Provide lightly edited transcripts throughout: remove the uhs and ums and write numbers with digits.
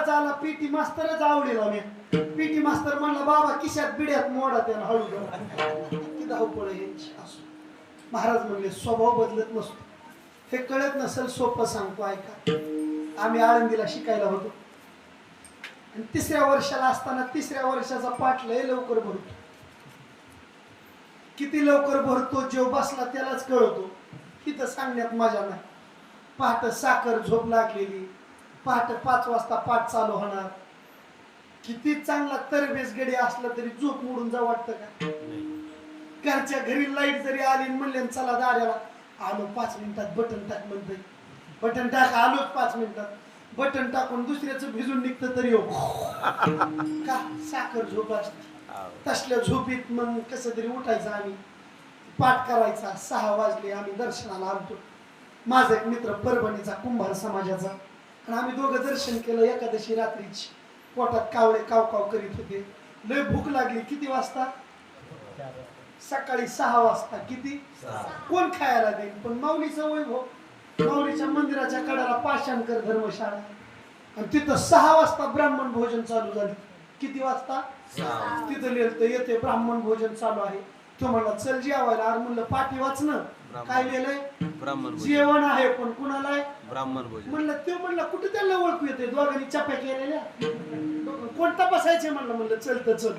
महाराज आला पीटी मास्तरच आवडीला मी पीटी मास्तर म्हणला बाबा खिशात बिड्यात मोडा त्याला हळू की धावपळ यांची असो. महाराज म्हणले स्वभाव बदलत नसतो. हे कळत नसेल सोपं सांगतो ऐका. आम्ही आळंदीला शिकायला होतो आणि 3ऱ्या वर्षाला असताना 3ऱ्या वर्षाचा पाठ लय लवकर भरतो. किती लवकर भरतो जेव बसला त्यालाच कळतो. तिथं सांगण्यात मजा नाही. पहाटे साखर झोप लागलेली, पहाटे 5 वाजता पाठ चालू होणार. किती चांगला तरबेज गडी असला तरी झोप मोडून जा वाटतं का? घरच्या घरी लाईट जरी आली म्हणले चला दाऱ्याला आलो 5 मिनिटात बटन टाक म्हणतोय. बटन टाक आलोच 5 मिनिटात. बटन टाकून दुसऱ्याचं भिजून निघतं तरी हो का साखर झोप असते. तसल्या झोपीत मग कसं तरी उठायचं. आम्ही पाठ करायचा. 6 वाजले आम्ही दर्शनाला आलतो. माझा एक मित्र परभणीचा कुंभार समाजाचा आणि आम्ही दोघं दर्शन केलं एकादशी रात्रीची. पोटात कावळे काव काव करीत होते. लय भूक लागली. किती वाजता? सकाळी 6 वाजता. किती? कोण खायला देईल? पण माऊलीचं वैभव. माऊलीच्या मंदिराच्या कडाला पाषाणकर धर्मशाळा आणि तिथं 6 वाजता ब्राह्मण भोजन चालू झाले. किती वाजता? तिथं लिहिलं येते ब्राह्मण भोजन चालू आहे. तो म्हणला चल जेवायला. अरे म्हणलं पाठी वाच ना काय लिहिलंय? ब्राह्मण जेवण आहे. पण कुणाला आहे? ब्राह्मण भोजन. म्हणलं ते म्हणलं कुठे त्याला ओळखू येते? दोघांनी चप्या केलेल्या. कोण तपासायचे म्हणलं. म्हणलं चल तर चल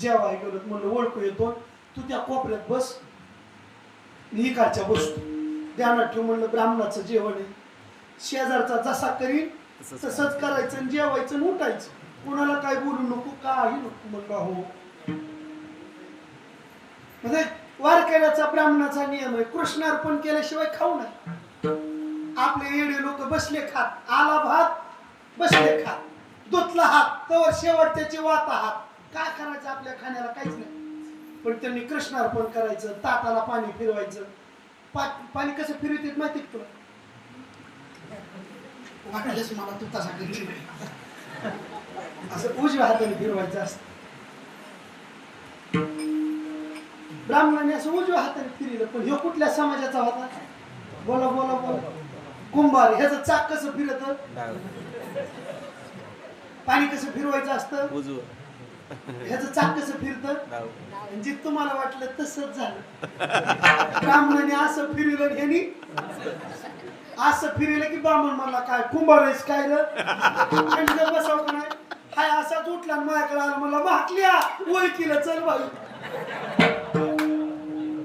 जेवाय गेलो. म्हणलं ओळखू येतो. तू त्या कोपऱ्यात बस मी इकडच्या बसतो. ध्यानात ठेव म्हणलं ब्राह्मणाचं जेवण आहे. शेजारचा जसा करीन तसंच करायचं आणि जेवायचं आणि उठायचं. कुणाला काय बोलू नको काही नको. म्हणलं हो. म्हणजे वारकऱ्याचा ब्राह्मणाचा नियम आहे कृष्णार्पण केल्याशिवाय खाऊ नये. आपले येडे लोक बसले खात. आला भात बसले खात. धुतला हात तवर शेवटच्याची वाता हात. काय करायचं आपल्या खाण्याला? काहीच नाही. पण त्यांनी कृष्णार्पण करायचं. ताटाला पाणी फिरवायचं. पाणी कसं फिरवतात माहिती तुला? वाटलंच मला तू तसा करशील. असं उजव्या हाताने फिरवायचं असतं. ब्राह्मणाने असं उजव्या हाताने फिरलं. पण ह्यो कुठल्या समाजाचा होता? बोला बोला बोला. कुंभार. ह्याचं चाक कसं फिरत? पाणी कसं फिरवायचं असतं? ह्याचं चाक कसं फिरतं? म्हणजे तुम्हाला वाटलं तसंच झालं. ब्राह्मणाने असं फिरलं ह्यानी असं फिरलं की ब्राह्मण म्हणला काय कुंभार आहेस काय रे? बसाव का नाही? हाय असाच उठला माझ्याकडे आला. मला भाकल्या ओळखीला चल भाई.